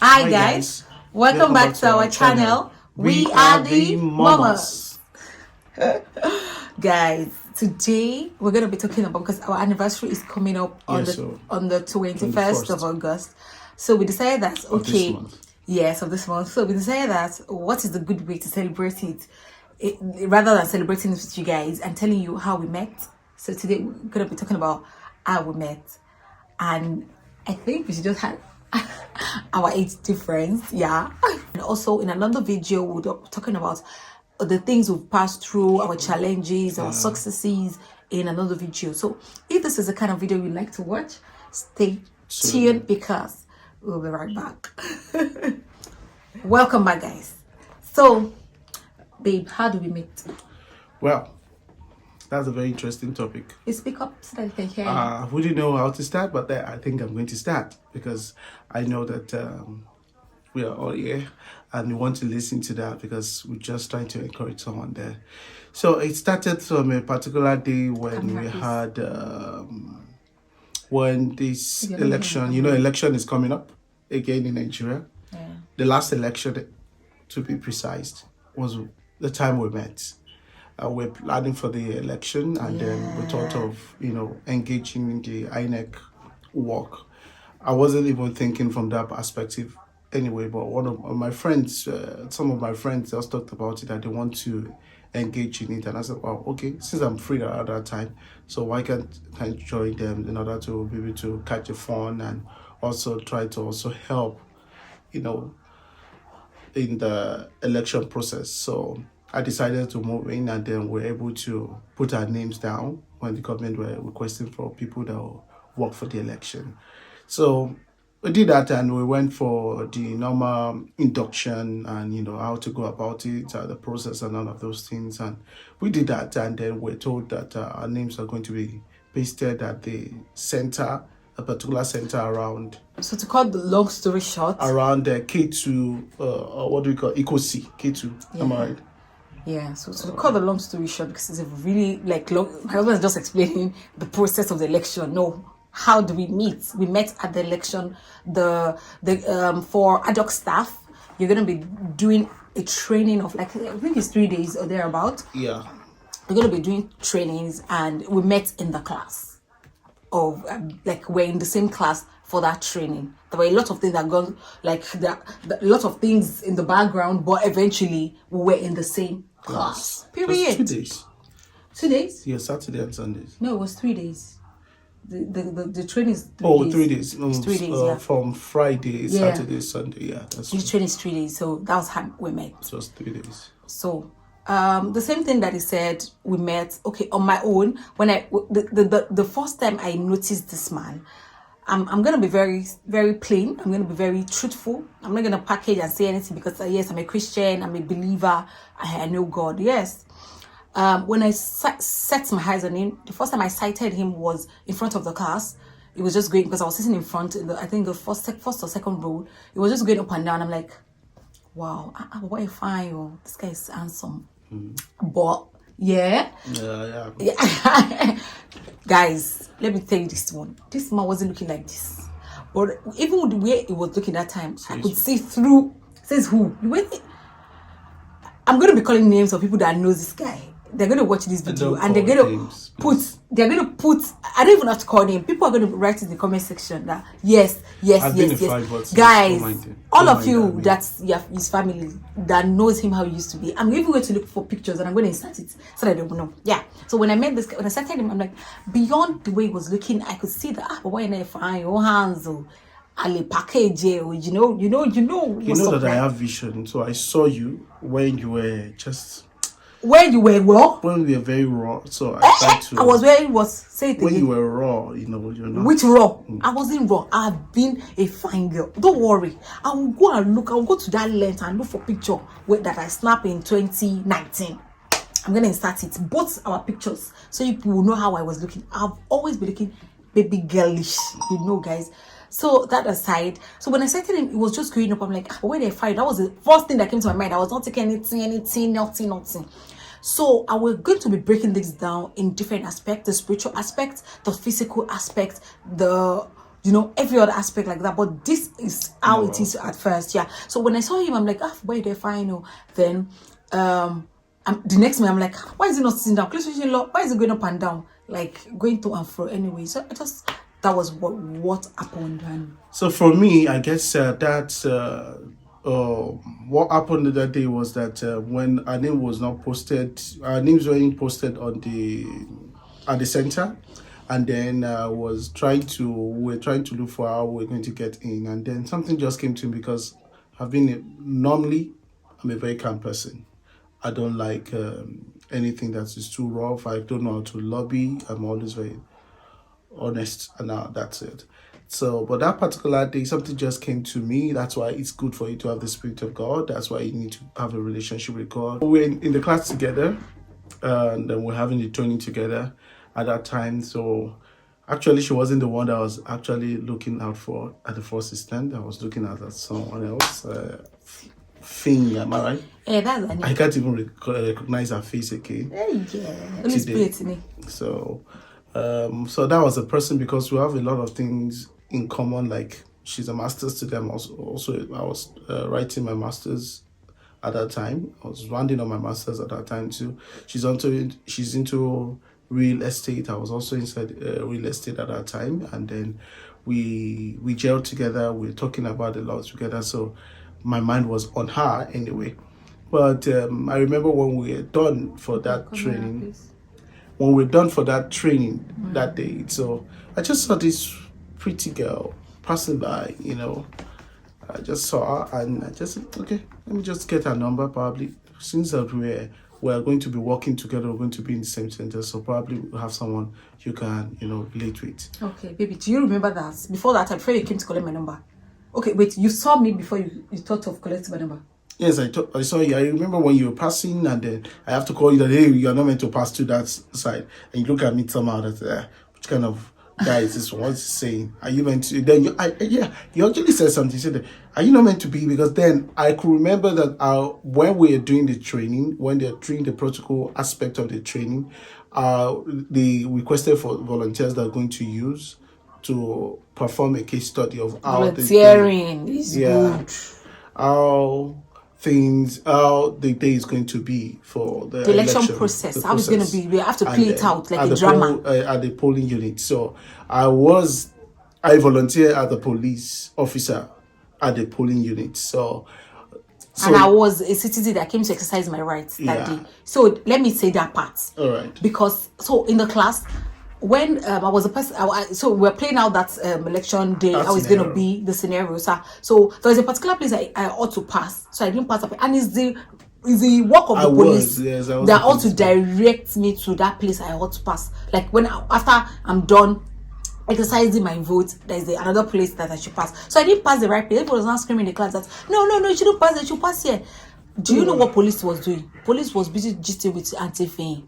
Hi guys, welcome back to our channel. We are the mamas. Guys, today we're gonna be talking about, because our anniversary is coming up on the 21st of August. So we decided that of this month. So we decided that what is the good way to celebrate it, rather than celebrating it with you guys and telling you how we met. So today we're gonna be talking about how we met, and I think we should just have our age difference, yeah. And also in another video we're talking about the things we've passed through, our challenges, our successes, in another video. So if this is the kind of video you like to watch, stay tuned because we'll be right back. Welcome back, guys. So babe, how do we meet? Well, that's a very interesting topic. You speak up so that you can hear you. Wouldn't know how to start, but I think I'm going to start because I know that we are all here and we want to listen to that because we're just trying to encourage someone there. So it started from a particular day when we had when this election, election is coming up again in Nigeria. Yeah. The last election, to be precise, was the time we met. We're planning for the election, and then we thought of, engaging in the INEC work. I wasn't even thinking from that perspective anyway, but one of my friends, some of my friends just talked about it, that they want to engage in it. And I said, well, okay, since I'm free at that time, so why can't I join them in order to be able to catch the fun and also try to also help, in the election process. So I decided to move in, and then we're able to put our names down when the government were requesting for people that will work for the election. So we did that, and we went for the normal induction and, how to go about it, the process and all of those things. And we did that, and then we're told that our names are going to be pasted at the center, a particular center around. So to cut the long story short, around the K2, what do we call EcoC, K2, am I right? Yeah, so to cut the long story short, because it's a really long. My husband is just explaining the process of the election. No, how do we meet? We met at the election. For ad hoc staff, you're gonna be doing a training of I think it's 3 days or thereabout. Yeah, we're gonna be doing trainings, and we met in the class of we're in the same class for that training. There were a lot of things that gone a lot of things in the background, but eventually we were in the same class. Period. 2 days. 2 days? Yeah, Saturday and Sundays. No, it was 3 days. The training is 3 days. 3 days. It's 3 days, yeah. From Friday, Saturday, Sunday. Yeah, that's true. The training is 3 days, so that was how we met. It was 3 days. So the same thing that he said, we met on my own. When the first time I noticed this man, I'm gonna be very, very plain. I'm gonna be very truthful. I'm not gonna package and say anything because yes, I'm a Christian, I'm a believer, I know God. Yes. When I set my eyes on him, the first time I sighted him was in front of the class. It was just going, because I was sitting in front, I think the first or second row. It was just going up and down. I'm like, wow, what a fine, this guy is handsome. But yeah. Guys, let me tell you this one. This man wasn't looking like this. But even with the way he was looking that time, I could see through. Says who? I'm going to be calling names of people that knows this guy. They're going to watch this video and they're going to put, I don't even have to call name. People are going to write in the comment section that yes. Guys, all of you that's his family that knows him how he used to be, I'm even going to look for pictures and I'm going to insert it so that I don't know. Yeah. So when I met this guy, when I started him, I'm like, beyond the way he was looking, I could see that, but why not find your hands or Ali package, you know that I have vision. So I saw you when you were just. When you were raw? When we were very raw. So I tried to. I was where it was. Say it when again. You were raw, you're not. Which raw? I wasn't raw. I've been a fine girl. Don't worry. I will go and look. I will go to that length and look for picture that I snapped in 2019. I'm gonna insert it. Both our pictures, so you people will know how I was looking. I've always been looking baby girlish, guys. So that aside, so when I started him, it was just growing up. I'm like, where did I find? That was the first thing that came to my mind. I was not taking anything, nothing. So I was going to be breaking this down in different aspects: the spiritual aspect, the physical aspect, the every other aspect like that. But this is how it is at first, yeah. So when I saw him, I'm like, why they're fine, then the next minute I'm like, why is he not sitting down? Why is he going up and down, like going to and fro anyway? So that was what happened. And so for me, I guess that's what happened that day was that when our name was not posted, our names weren't posted on at the center, and then we were trying to look for how we're going to get in, and then something just came to me because normally I'm a very calm person. I don't like anything that is too rough. I don't know how to lobby. I'm always very honest, and that's it. So, but that particular day, something just came to me. That's why it's good for you to have the Spirit of God. That's why you need to have a relationship with God. We're in the class together, and then we're having the training together at that time. So, actually, she wasn't the one that I was actually looking out for at the first instant. I was looking at someone else. Thing, am I right? Yeah, that's I can't even recognize her face again. Yeah, Holy Spirit in me. So that was a person, because we have a lot of things in common. Like, she's a master's student. Also I was writing my master's at that time. I was rounding on my master's at that time too. She's into real estate. I was also inside real estate at that time, and then we gelled together. We were talking about a lot together. So my mind was on her anyway. But I remember when we were done for that training. When we're done for that training that day, so I just saw this pretty girl passing by, I just saw her, and I just said, okay, let me just get her number. Probably since that we're going to be working together, we're going to be in the same center, so probably we'll have someone you can, relate with. Okay, baby, do you remember that before that time, before you came to collect my number? Okay, wait, you saw me before you thought of collecting my number? Yes, I saw you. I remember when you were passing, and then I have to call you that, hey, you're not meant to pass to that side. And you look at me somehow that, which kind of guy is this one? What's he saying? Are you meant to? Then you actually said something. You said, are you not meant to be? Because then I could remember that when we were doing the training, when they're doing the protocol aspect of the training, they requested for volunteers that are going to use to perform a case study of how volunteering is good. How the day is going to be for the election process. How it's going to be. We have to play it out like a drama. At the polling unit. So I volunteered as a police officer at the polling unit. So and I was a citizen that came to exercise my rights that day. So let me say that part. All right. Because in the class, when I was a person, so we're playing out that election day, how it's going to be, the scenario. So there was a particular place I ought to pass, so I didn't pass up. And it's the work of the police that ought to direct me to that place I ought to pass. Like after I'm done exercising my vote, there's another place that I should pass. So I didn't pass the right place. Everyone was not screaming in the class that no, you shouldn't pass there, you should pass here. Do you know what police was doing? Police was busy gisting with Auntie.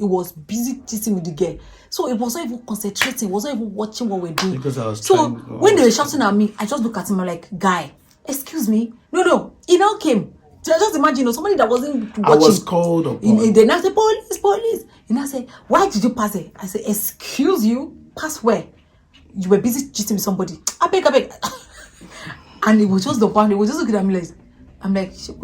It was busy gisting with the girl. So it was not even concentrating. It was not even watching what we're doing. Because I was when they were shouting at me, I just look at him. I'm like, guy, excuse me. No. He now came. Just imagine, somebody that wasn't watching. I was called upon. They now say, police. He now said, why did you pass it? I said, excuse you, pass where? You were busy gisting with somebody. I beg. And it was just the one. It was just looking at me like, I'm like, just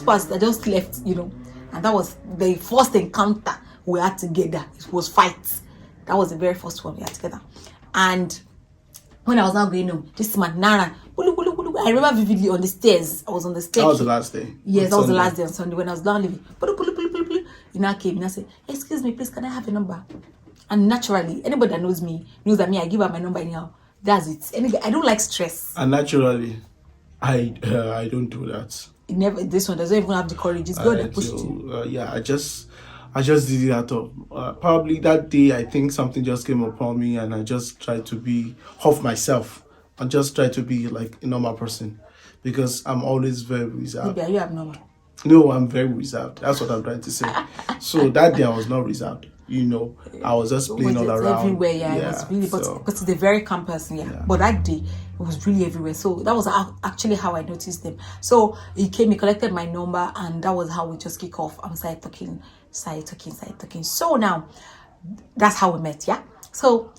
passed. I just left, And that was the first encounter we had together. It was fights. That was the very first one we had together. And when I was now going home, this man, Nara, I remember vividly on the stairs. I was on the stairs. That was the last day. Yes, that was the last day on Sunday when I was down living. He now came and I said, excuse me, please, can I have a number? And naturally, anybody that knows me knows that I give her my number anyhow. That's it. I don't like stress. And naturally, I don't do that. This one doesn't even have the courage. It's God that pushed you. I just did it at all. Probably that day, I think something just came upon me, and I just tried to be off myself and just try to be like a normal person, because I'm always very reserved. Maybe are you abnormal? No, I'm very reserved. That's what I'm trying to say. So that day I was not reserved. I was just playing all around. Everywhere, it was really, but he's a very calm person, But that day, it was really everywhere. So that was actually how I noticed him. So he came, he collected my number, and that was how we just kick off and started talking. So now, that's how we met, So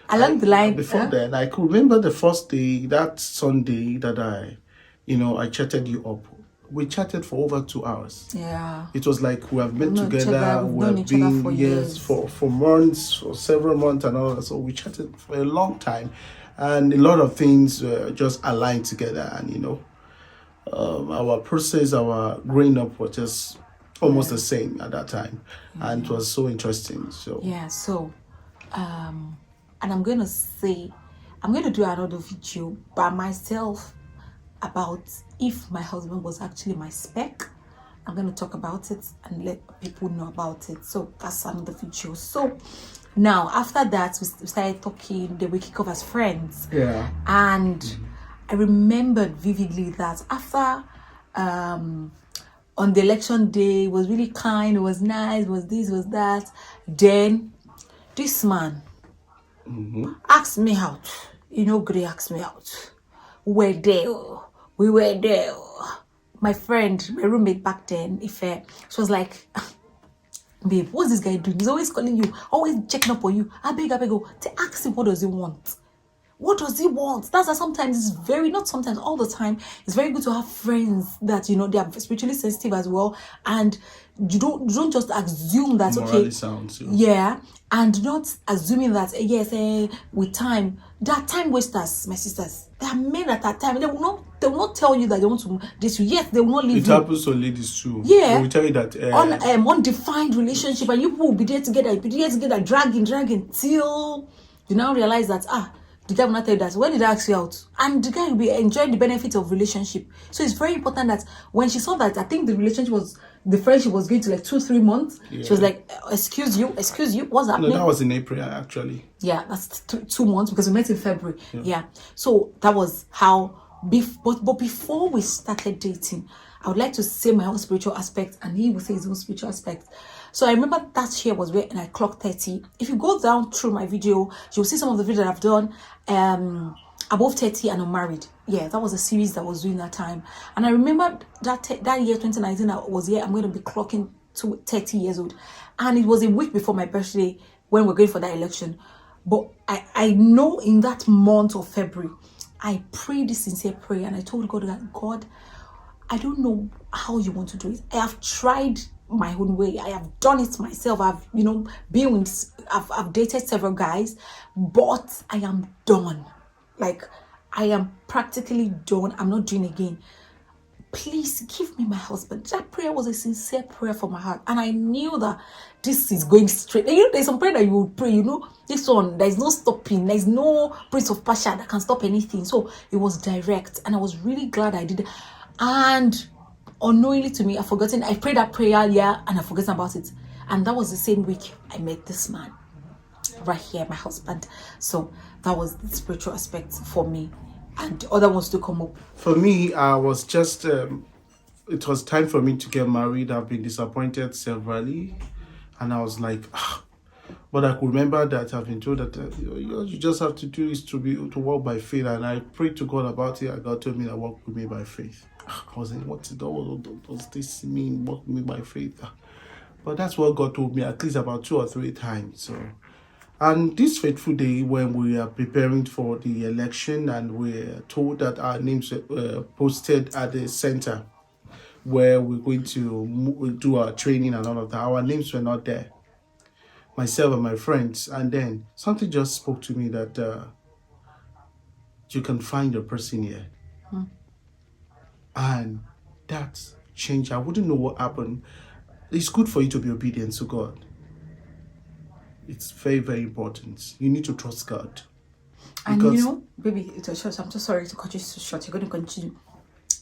Along the line. Before then, I could remember the first day, that Sunday that I chatted you up. We chatted for over 2 hours. Yeah. It was like we have been known each together, other, we've known each other for years. for months, for several months and all that. So we chatted for a long time, and a lot of things just aligned together. And our process, our growing up was just almost the same at that time, and it was so interesting. So yeah. So, and I'm going to do another video by myself about if my husband was actually my spec. I'm going to talk about it and let people know about it. So that's another video. So now after that, we started talking. Then we kick off as friends. yeah, And I remembered vividly that after on the election day, it was really kind, it was nice, it was this, it was that. Then this man asked me out. Gray asked me out. We were there. My friend, my roommate back then, Ife, she was like, babe, what's this guy doing? He's always calling you, always checking up on you. I beg, to ask him, what does he want? What does he want? That's why sometimes not sometimes, all the time, it's very good to have friends that, they are spiritually sensitive as well. And you don't just assume that, morally okay, sound too. yeah, and not assuming that, yes, with time, there are time wasters, my sisters. There are men at that time, they will not tell you that they want to this you. Yes, they will not leave It you. happens to ladies too. Yeah. They will tell you that undefined relationship, and you people will be there together, dragging till you now realize that the guy will not tell you that. When did I ask you out? And the guy will be enjoying the benefits of relationship. So it's very important that when she saw that, I think the friendship was going to like 2-3 months. Yeah. She was like, excuse you, what's happening? No, that was in April actually. Yeah, that's 2 months because we met in February. Yeah. So that was how, but before we started dating, I would like to say my own spiritual aspect and he would say his own spiritual aspect. So I remember that year was when I clocked 30. If you go down through my video, you'll see some of the videos that I've done above 30 and unmarried. Yeah, that was a series that was during that time. And I remember that year, 2019, I was here. I'm going to be clocking to 30 years old. And it was a week before my birthday when we're going for that election. But I know in that month of February, I prayed this sincere prayer and I told God that, God, I don't know how you want to do it. I have tried my own way. I have done it myself. I've I've dated several guys, but I am done. Like, I am practically done. I'm not doing again. Please give me my husband. That prayer was a sincere prayer from my heart, and I knew that this is going straight. There's some prayer that you will pray. This one, there's no stopping. There's no prince of Pasha that can stop anything. So it was direct, and I was really glad I did it. And unknowingly to me, I prayed that prayer, and I forgot about it. And that was the same week I met this man right here, my husband. So that was the spiritual aspect for me, and the other ones to come up. For me, I was just it was time for me to get married. I've been disappointed severally, and I was like, but I could remember that I've been told that you just have to do is to walk by faith, and I prayed to God about it, and God told me that walk with me by faith. I was like, what does this mean, walk with me by faith? But that's what God told me at least about 2 or 3 times. So, and this fateful day when we are preparing for the election and we're told that our names were posted at the center where we're going to do our training and all of that, our names were not there, myself and my friends. And then something just spoke to me that you can find your person here. And that changed. I wouldn't know what happened. It's good for you to be obedient to God. It's very, very important. You need to trust God. And baby, it's a short. I'm so sorry to cut you so short. You're going to continue.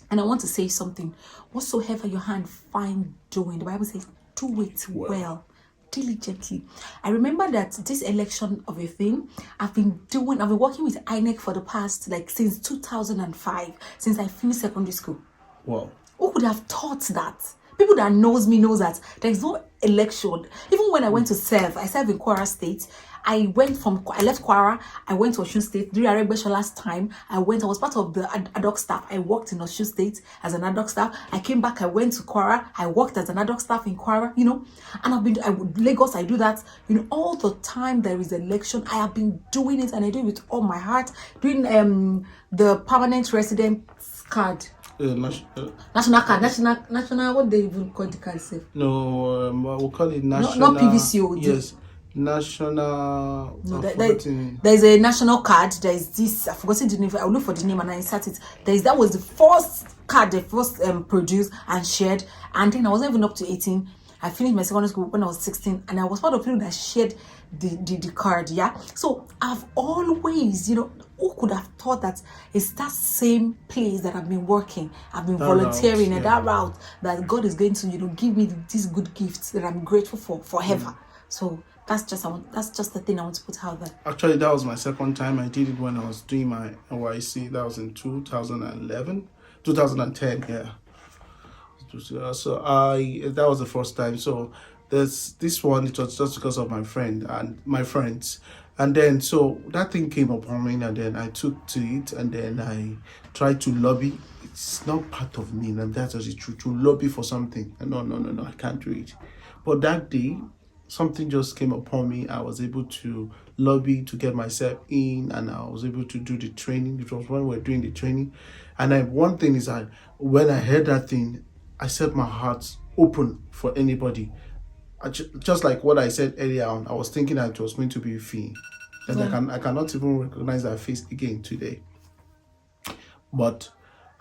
And I want to say something. Whatsoever your hand find doing, the Bible says, do it well, diligently. I remember that this election of a thing, I've been working with INEC for the past, since 2005, since I finished secondary school. Wow. Who could have thought that? people that knows me knows that there's no election. Even when I went to serve, I served in Kwara State. I left Kwara, I went to Osun State during Aregbesola last time. I was part of the ad hoc staff. I worked in Osun State as an ad hoc staff. I came back, I went to Kwara, I worked as an ad hoc staff in Kwara, and I've been Lagos, I do that, all the time there is election. I have been doing it, and I do it with all my heart, doing the permanent resident card. National card, national. What they even call the card? No, we'll call it national. Not PVCO. Yes, national. No, there's a national card. There's this. I've forgotten the name. I'll look for the name and I insert it. That was the first card they first produced and shared. And then I wasn't even up to 18. I finished my secondary school when I was 16, and I was part of people that shared the card. Yeah. So I've always, who could have thought that it's that same place that I've been working, I've been volunteering, and that route that God is going to, give me these good gifts that I'm grateful for forever. So that's just the thing I want to put out there. Actually, that was my second time. I did it when I was doing my NYC. That was in 2010. Yeah. So that was the first time. So this one, it was just because of my friend and my friends. And then, so that thing came upon me, and then I took to it, and then I tried to lobby. It's not part of me, and that's just true, to lobby for something. No, I can't do it. But that day, something just came upon me. I was able to lobby to get myself in, and I was able to do the training. It was when we were doing the training. And one thing is that when I heard that thing, I set my heart open for anybody. Just like what I said earlier on, I was thinking that it was going to be a fee. And I cannot even recognize that face again today. But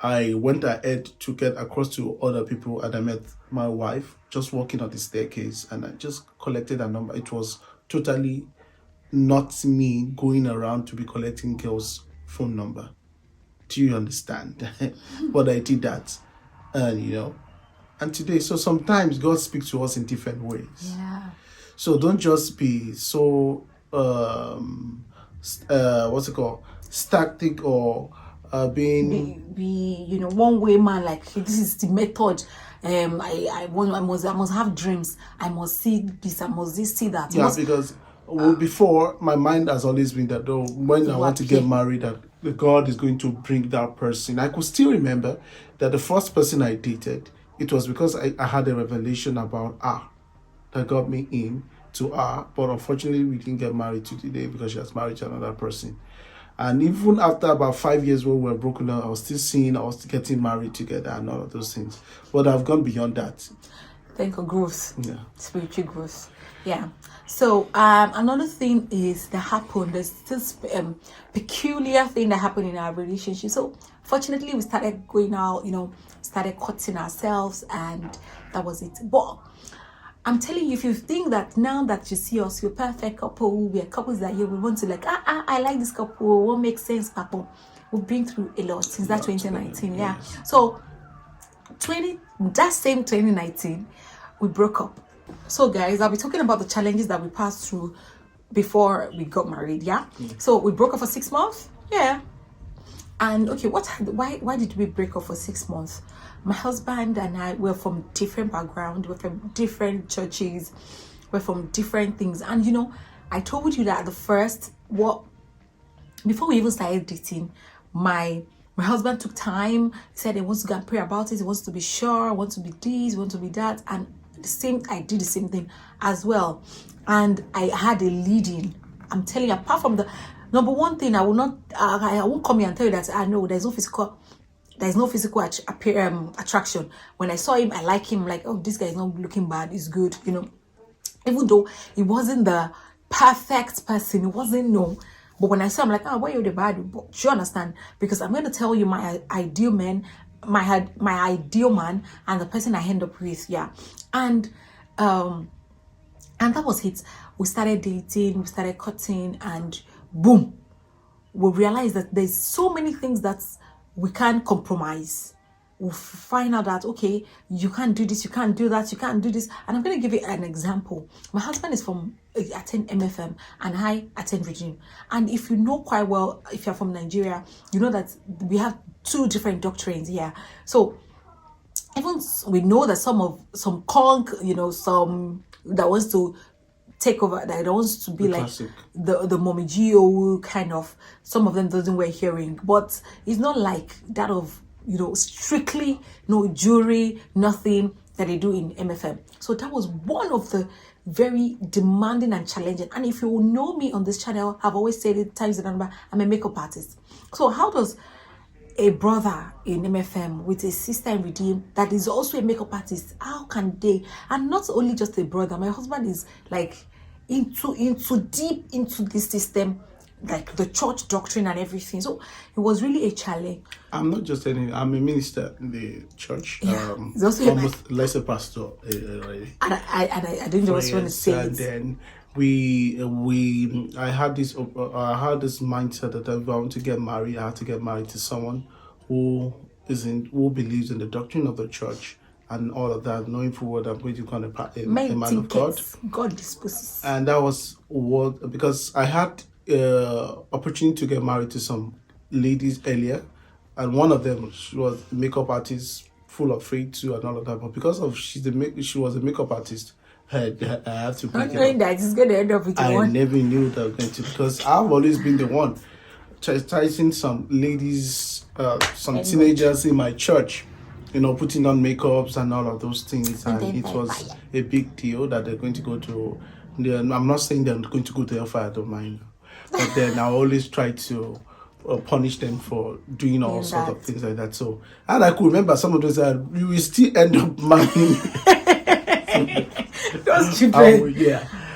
I went ahead to get across to other people, and I met my wife just walking up the staircase, and I just collected a number. It was totally not me going around to be collecting girls' phone number. Do you understand? But I did that, and and today, so sometimes God speaks to us in different ways. Yeah. So don't just be so static or being be one way man, like this is the method. I must have dreams. I must see this. I must see that. Yeah, because before my mind has always been that when I want to get married, that God is going to bring that person. I could still remember that the first person I dated, it was because I had a revelation about her that got me in to her, but unfortunately we didn't get married to today because she was married to another person. And even after about 5 years when we were broken up, I was still getting married together and all of those things. But I've gone beyond that. Thank you, growth. Yeah. Spiritual growth. Yeah. So another thing is that happened. There's this peculiar thing that happened in our relationship. So fortunately, we started going out, started cutting ourselves, and that was it. But I'm telling you, if you think that now that you see us, we're perfect couple, we're couples that we want to I like this couple, what makes sense, couple. We've been through a lot since that 2019. Yeah. Yes. So that same 2019, we broke up. So guys, I'll be talking about the challenges that we passed through before we got married. Yeah. So we broke up for 6 months. Yeah. And okay, why did we break up for 6 months? My husband and I were from different backgrounds, we're from different churches, we're from different things. And I told you that at the first, before we even started dating, my husband took time. He said he wants to go and pray about it. He wants to be sure, I want to be this, want to be that. And I did the same thing as well. And I had a leading. I'm telling you, apart from the number one thing, I won't come here and tell you that I know there's no physical attraction. When I saw him, I like him. Like, oh, this guy is not looking bad. He's good, Even though he wasn't the perfect person, he wasn't But when I saw him, like, why are you the bad? But do you understand? Because I'm going to tell you my ideal man, my ideal man, and the person I end up with. Yeah, and that was it. We started dating, we started cutting, and boom, we realized that there's so many things that we can't compromise. We'll find out that, okay, you can't do this, you can't do that, you can't do this. And I'm going to give you an example. My husband is attend MFM, and I attend Regime. And if you know quite well, if you're from Nigeria, you know that we have 2 different doctrines here. So even we know that some conk, some that wants to take over, that wants to be The like classic. the mommy Gio kind of, some of them doesn't wear hearing, but it's not like that of strictly no jewelry, nothing that they do in MFM. So that was one of the very demanding and challenging. And if you know me on this channel, I've always said it times the number, I'm a makeup artist. So how does a brother in MFM with a sister in Redeem that is also a makeup artist, how can they? And not only just a brother, my husband is like into deep into this system, like the church doctrine and everything. So it was really a challenge. I'm not just any. I'm a minister in the church. It's also almost less a pastor. Already. And I didn't just want to say And it. then I had this mindset that if I want to get married, I have to get married to someone who believes in the doctrine of the church and all of that, knowing for what I'm going to become a man of God. God disposes. And that was what, because I had opportunity to get married to some ladies earlier, and one of them, she was a makeup artist, full of faith too, and all of that. But because of she was a makeup artist, I had to break Not knowing it up. that it's going to end up with I one. never knew that going to, because I've always been the one chastising some ladies, some teenagers in my church, putting on makeups and all of those things, and it was a big deal that they're going to go to. I'm not saying they're going to go to hellfire, I don't mind, but then I always try to punish them for doing all sorts of things like that. So, and I could remember some of those that you will still end up marrying those children.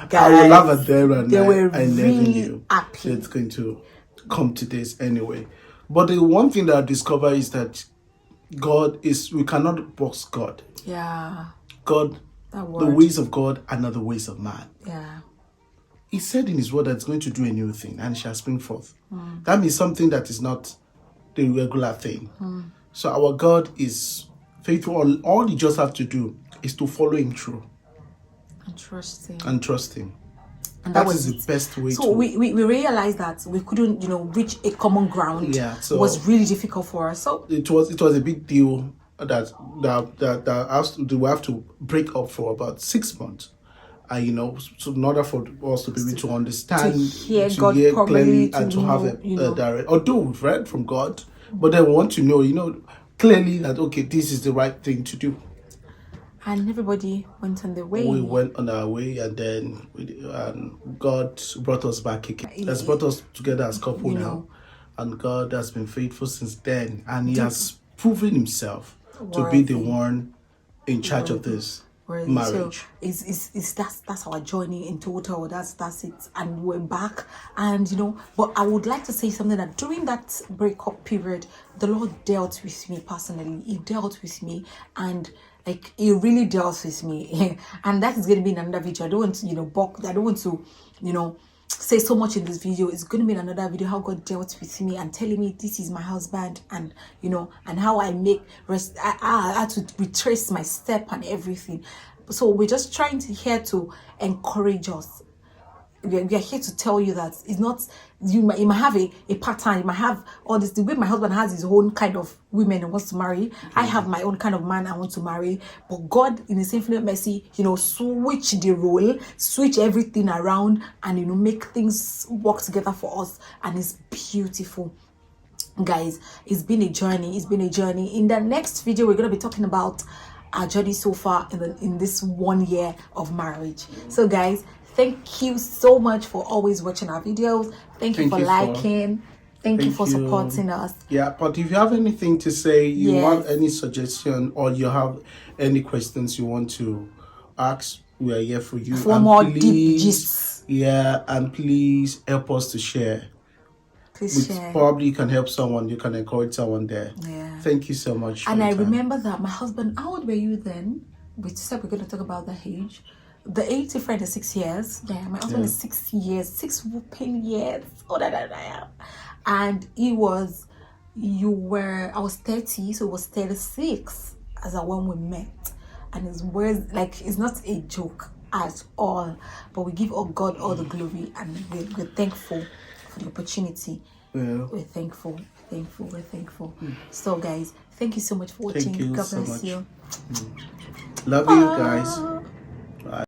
Guys, I will laugh at them, and they were I never really knew happy. it's going to come to this anyway. But the one thing that I discovered is that we cannot box God. Yeah. God, the ways of God are not the ways of man. Yeah. He said in his word that it's going to do a new thing and it shall spring forth. That means something that is not the regular thing. So our God is faithful. All you just have to do is to follow him through. And trust him. And that is the best way. So we realized that we couldn't, reach a common ground. Yeah. So it was really difficult for us. So it was a big deal that we have to break up for about 6 months. So in order for us to be able to understand, to hear God clearly, and to have a direct. Although we've read from God, but then we want to know, clearly that okay, this is the right thing to do. And everybody went on their way. We went on our way, and then God brought us back again. He has brought us together as couple now, and God has been faithful since then, and He has proven Himself to be the one in charge of this marriage. So that's our journey in total. That's it, and we're back. And but I would like to say something, that during that breakup period, the Lord dealt with me personally. He dealt with me, and he really dealt with me. And that is going to be in another video. I don't want to I don't want to say so much in this video. It's going to be in another video, how God dealt with me and telling me this is my husband, and and how I had to retrace my step and everything. So we're just trying here to encourage us. We are here to tell you that it's not, you might have a pattern, you might have all this. The way my husband has his own kind of women he wants to marry, I have my own kind of man I want to marry. But God, in His infinite mercy, switch the role, switch everything around, and make things work together for us, and it's beautiful. Guys, it's been a journey. In the next video, we're going to be talking about our journey so far in this 1 year of marriage. So guys, thank you so much for always watching our videos. Thank you for liking. Thank you for supporting us. Yeah, but if you have anything to say, you want any suggestion, or you have any questions you want to ask, we are here for you. For more deep gists. Yeah, and please help us to share. Please share. Probably you can help someone, you can encourage someone there. Yeah. Thank you so much. And I remember that my husband, how old were you then? We said we're going to talk about the age. The age difference is 6 years. Yeah, my husband is 6 years, 6 whooping years older than I am. And I was 30, so it was 36 as when we met. And it's not a joke at all. But we give God all the glory, and we're thankful for the opportunity. Yeah. We're thankful. We're thankful. So, guys, thank you so much for watching. Thank you God so bless much. you. Love you guys.